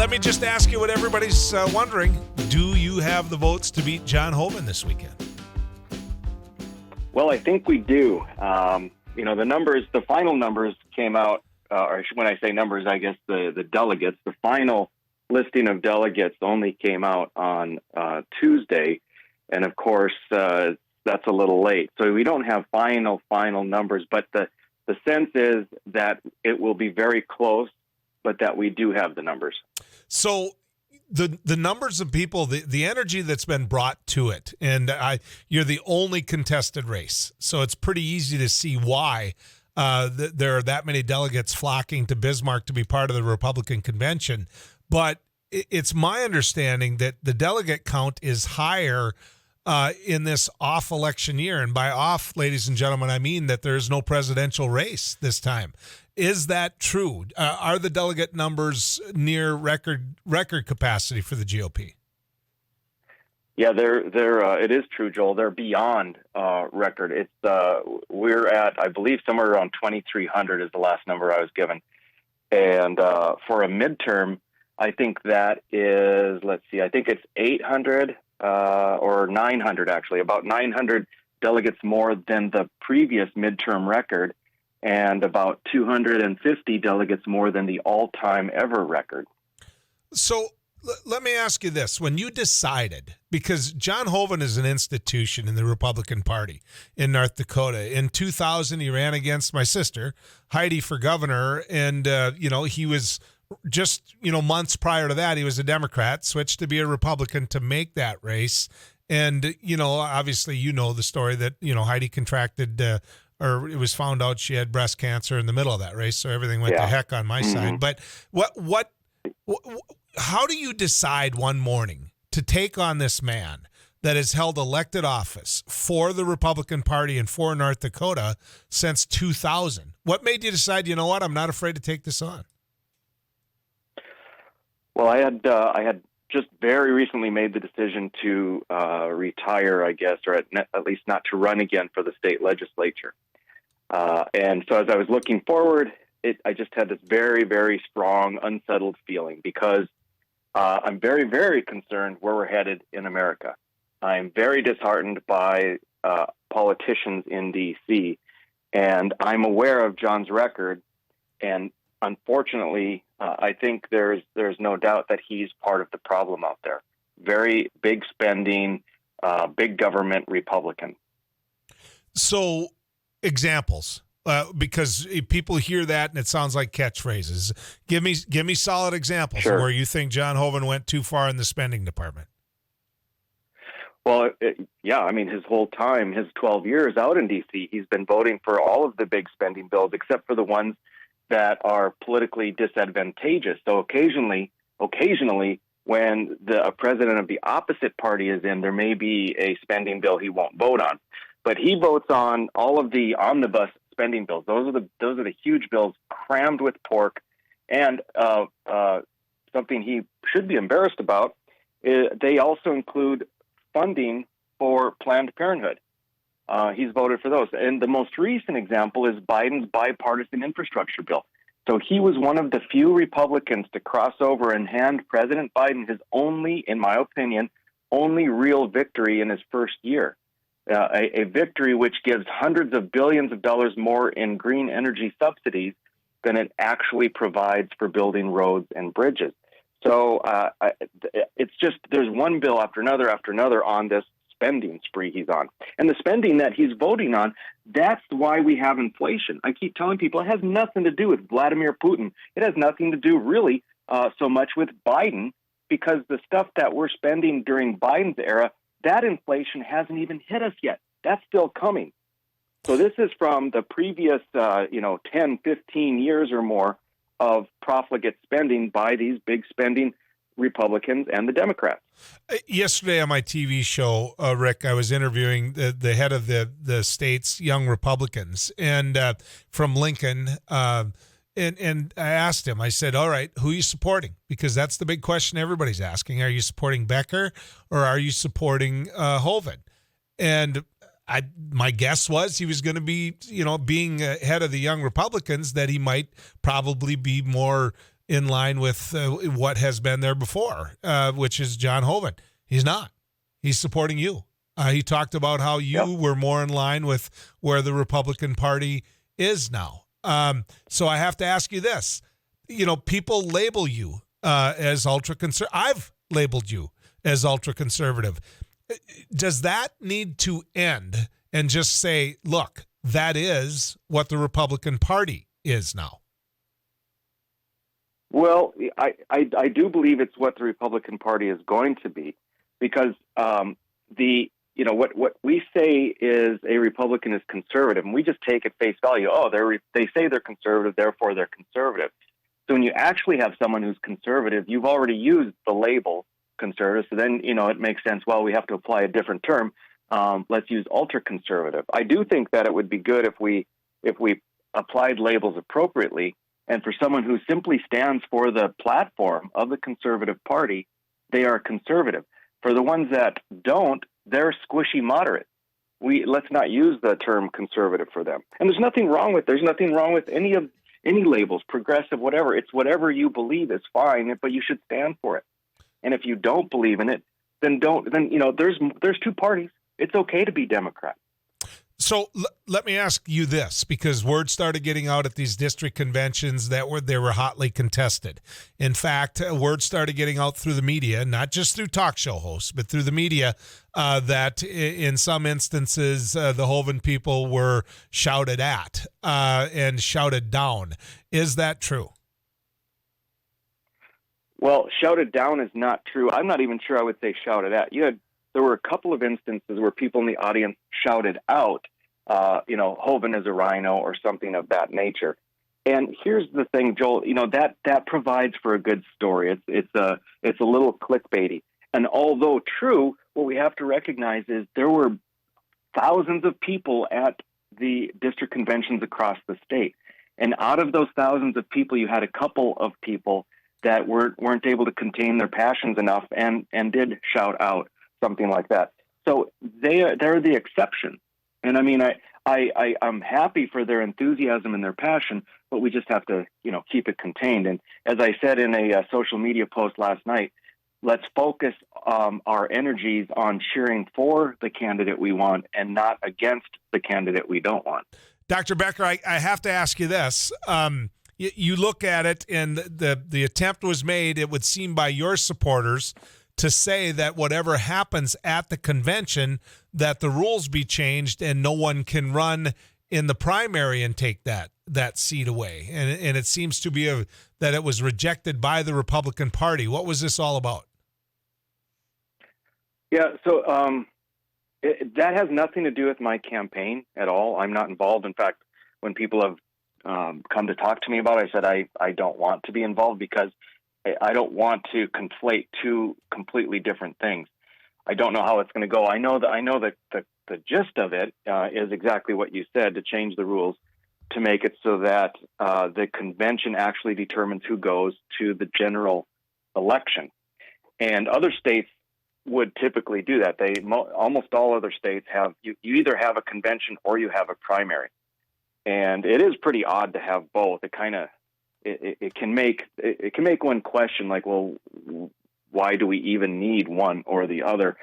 let me just ask you what everybody's wondering. Do you have the votes to beat John Hoeven this weekend? Well, I think we do. The final numbers came out, or when I say numbers, I guess the delegates, the final listing of delegates only came out on Tuesday. And of course, that's a little late. So we don't have final numbers, but the sense is that it will be very close, but that we do have the numbers. So the numbers of people, the energy that's been brought to it, and you're the only contested race, so it's pretty easy to see why there are that many delegates flocking to Bismarck to be part of the Republican convention. But it's my understanding that the delegate count is higher in this off-election year. And by off, ladies and gentlemen, I mean that there is no presidential race this time. Is that true? Are the delegate numbers near record capacity for the GOP? Yeah, it is true, Joel. They're beyond record. We're at, I believe, somewhere around 2,300 is the last number I was given. And for a midterm, I think that is, I think it's 800 or 900, actually, about 900 delegates more than the previous midterm record, and about 250 delegates more than the all-time ever record. So let me ask you this. When you decided, because John Hoeven is an institution in the Republican Party in North Dakota. In 2000, he ran against my sister, Heidi, for governor, and, he was just, months prior to that, he was a Democrat, switched to be a Republican to make that race. And, obviously, the story that, Heidi contracted or it was found out she had breast cancer in the middle of that race, so everything went to heck on my side. But how do you decide one morning to take on this man that has held elected office for the Republican Party and for North Dakota since 2000? What made you decide, I'm not afraid to take this on? Well, I had just very recently made the decision to retire, I guess, or at least not to run again for the state legislature. And so as I was looking forward, I just had this very, very strong, unsettled feeling because I'm very, very concerned where we're headed in America. I'm very disheartened by politicians in D.C., and I'm aware of John's record, and unfortunately, I think there's no doubt that he's part of the problem out there. Very big spending, big government Republican. So, examples, because people hear that and it sounds like catchphrases. Give me solid examples of where you think John Hoeven went too far in the spending department. Well, his whole time, his 12 years out in D.C., he's been voting for all of the big spending bills except for the ones that are politically disadvantageous. So occasionally, when a president of the opposite party is in, there may be a spending bill he won't vote on. But he votes on all of the omnibus spending bills. Those are the huge bills crammed with pork. And something he should be embarrassed about is they also include funding for Planned Parenthood. He's voted for those. And the most recent example is Biden's bipartisan infrastructure bill. So he was one of the few Republicans to cross over and hand President Biden his only, in my opinion, only real victory in his first year. A victory which gives hundreds of billions of dollars more in green energy subsidies than it actually provides for building roads and bridges. So it's just there's one bill after another on this spending spree he's on. And the spending that he's voting on, that's why we have inflation. I keep telling people it has nothing to do with Vladimir Putin. It has nothing to do really so much with Biden, because the stuff that we're spending during Biden's era, that inflation hasn't even hit us yet. That's still coming. So this is from the previous 10, 15 years or more of profligate spending by these big spending Republicans and the Democrats. Yesterday on my TV show, Rick, I was interviewing the head of the state's young Republicans and from Lincoln. And I asked him, I said, all right, who are you supporting? Because that's the big question everybody's asking. Are you supporting Becker or are you supporting Hoeven? And my guess was he was going to be, being head of the young Republicans, that he might probably be more in line with what has been there before, which is John Hoeven. He's not. He's supporting you. He talked about how you were more in line with where the Republican Party is now. So I have to ask you this. People label you as ultra-conservative. I've labeled you as ultra-conservative. Does that need to end and just say, look, that is what the Republican Party is now? Well, I do believe it's what the Republican Party is going to be, because what we say is a Republican is conservative, and we just take at face value. Oh, they say they're conservative, therefore they're conservative. So when you actually have someone who's conservative, you've already used the label conservative. So then it makes sense. Well, we have to apply a different term. Let's use ultra conservative. I do think that it would be good if we applied labels appropriately. And for someone who simply stands for the platform of the Conservative Party, they are conservative. For the ones that don't, they're squishy moderate. Let's not use the term conservative for them. And there's nothing wrong with any labels, progressive, whatever. It's whatever you believe is fine, but you should stand for it. And if you don't believe in it, then don't. Then there's two parties. It's okay to be Democrat. So let me ask you this, because word started getting out at these district conventions that they were hotly contested. In fact, word started getting out through the media, not just through talk show hosts, but through the media, that in some instances the Hoeven people were shouted at and shouted down. Is that true? Well, shouted down is not true. I'm not even sure I would say shouted at. There were a couple of instances where people in the audience shouted out, Hoeven is a rhino or something of that nature. And here's the thing, Joel, that provides for a good story. It's a little clickbaity. And although true, what we have to recognize is there were thousands of people at the district conventions across the state. And out of those thousands of people, you had a couple of people that weren't able to contain their passions enough and did shout out something like that. So they're the exception. And I mean, I'm happy for their enthusiasm and their passion, but we just have to, keep it contained. And as I said in a social media post last night, let's focus our energies on cheering for the candidate we want and not against the candidate we don't want. Dr. Becker, I have to ask you this. You look at it, and the attempt was made, it would seem, by your supporters to say that whatever happens at the convention, that the rules be changed and no one can run in the primary and take that seat away. And it seems to be that it was rejected by the Republican Party. What was this all about? Yeah, so that has nothing to do with my campaign at all. I'm not involved. In fact, when people have come to talk to me about it, I said I don't want to be involved because I don't want to conflate two completely different things. I don't know how it's going to go. I know that the gist of it is exactly what you said, to change the rules to make it so that the convention actually determines who goes to the general election. And other states would typically do that. Almost all other states have you either have a convention or you have a primary. And it is pretty odd to have both. It can make one question, like, well, why do we even need one or the other?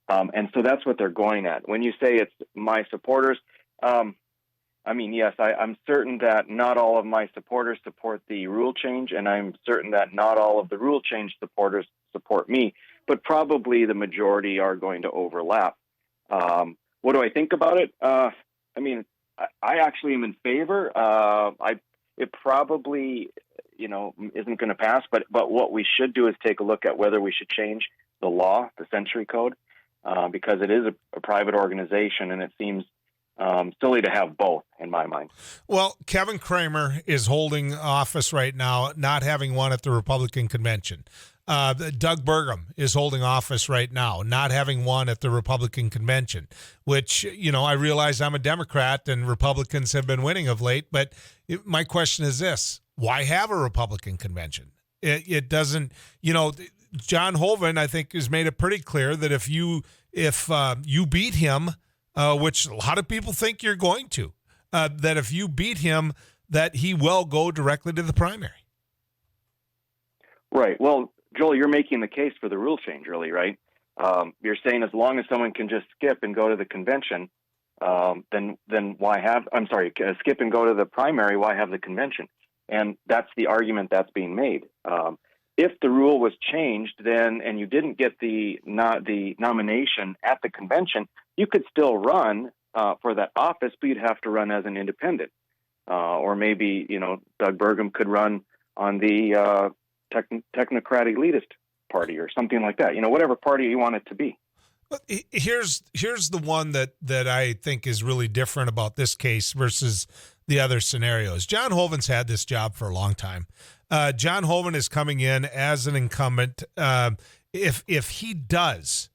And so that's what they're going at. When you say it's my supporters, yes, I'm certain that not all of my supporters support the rule change, and I'm certain that not all of the rule change supporters support me, but probably the majority are going to overlap. What do I think about it? I actually am in favor. It probably, isn't going to pass, but what we should do is take a look at whether we should change the law, the Century Code, because it is a private organization, and it seems silly to have both, in my mind. Well, Kevin Cramer is holding office right now, not having won at the Republican convention. Doug Burgum is holding office right now, not having won at the Republican convention, which, I realize I'm a Democrat and Republicans have been winning of late, but my question is this: why have a Republican convention? It doesn't, John Hoeven, I think, has made it pretty clear that if you beat him, which a lot of people think you're going to, that if you beat him, that he will go directly to the primary. Right. Well, Joel, you're making the case for the rule change, really, right? You're saying as long as someone can just skip and go to the convention, then why have? I'm sorry, skip and go to the primary. Why have the convention? And that's the argument that's being made. If the rule was changed, then and you didn't get the nomination at the convention, you could still run for that office, but you'd have to run as an independent, or maybe Doug Burgum could run on the technocratic elitist party or something like that. Whatever party you want it to be. Here's the one that I think is really different about this case versus the other scenarios. John Hoeven's had this job for a long time. John Hoeven is coming in as an incumbent. If he does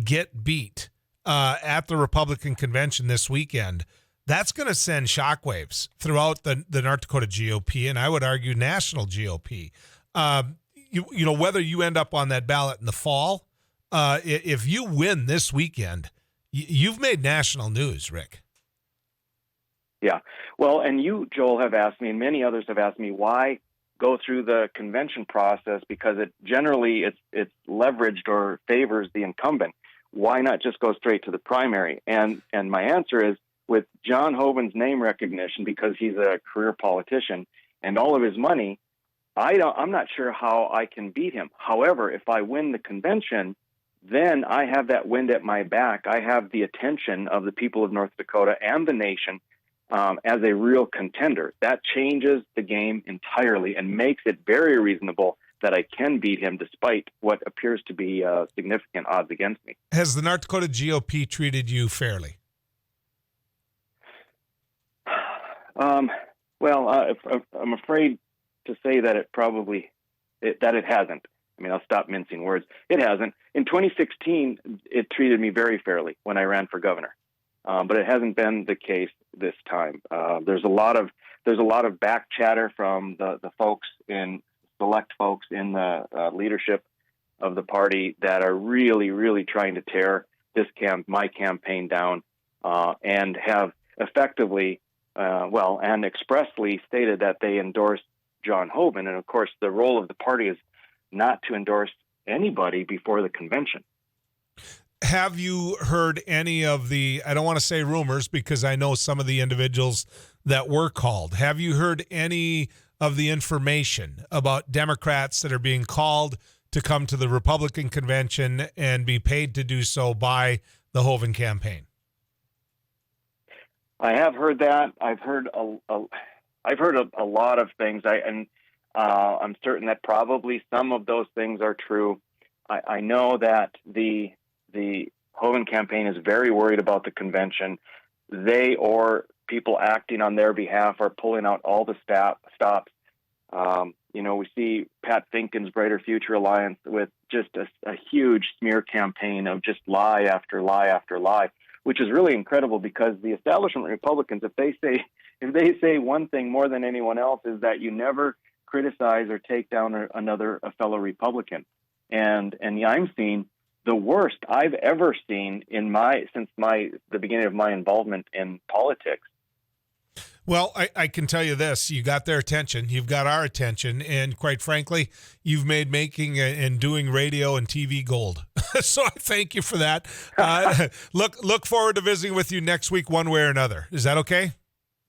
get beat at the Republican convention this weekend, that's going to send shockwaves throughout the North Dakota GOP, and I would argue national GOP. Whether you end up on that ballot in the fall, if you win this weekend, you've made national news, Rick. Yeah. Well, and you, Joel, have asked me, and many others have asked me, why go through the convention process? Because it's leveraged or favors the incumbent. Why not just go straight to the primary? And my answer is, with John Hoeven's name recognition, because he's a career politician, and all of his money, I'm not sure how I can beat him. However, if I win the convention, then I have that wind at my back. I have the attention of the people of North Dakota and the nation as a real contender. That changes the game entirely and makes it very reasonable that I can beat him despite what appears to be significant odds against me. Has the North Dakota GOP treated you fairly? Well, I'm afraid to say that it hasn't. I mean, I'll stop mincing words. It hasn't. In 2016, it treated me very fairly when I ran for governor, but it hasn't been the case this time. There's a lot of back chatter from the select folks in the leadership of the party that are really, really trying to tear my campaign down, and have effectively, and expressly stated that they endorse John Hoeven. And of course, the role of the party is not to endorse anybody before the convention. Have you heard any of I don't want to say rumors because I know some of the individuals that were called. Have you heard any of the information about Democrats that are being called to come to the Republican convention and be paid to do so by the Hoeven campaign? I have heard that. I've heard a lot of things. I'm certain that probably some of those things are true. I know that the Hoeven campaign is very worried about the convention. They or people acting on their behalf are pulling out all the stops. We see Pat Finken's Brighter Future Alliance with just a huge smear campaign of just lie after lie after lie, which is really incredible because the establishment Republicans, if they say one thing more than anyone else, is that you never criticize or take down a fellow Republican. And I'm seeing the worst I've ever seen since the beginning of my involvement in politics. Well, I can tell you this. You got their attention. You've got our attention. And quite frankly, you've made making and doing radio and TV gold. So I thank you for that. Look forward to visiting with you next week one way or another. Is that okay?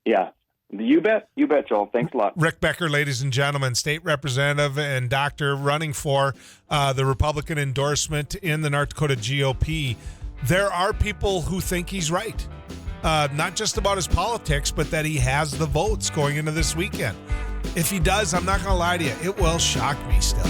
Yeah. You bet, Joel. Thanks a lot. Rick Becker, ladies and gentlemen, state representative and doctor running for the Republican endorsement in the North Dakota GOP. There are people who think he's right. Not just about his politics, but that he has the votes going into this weekend. If he does, I'm not going to lie to you, it will shock me still.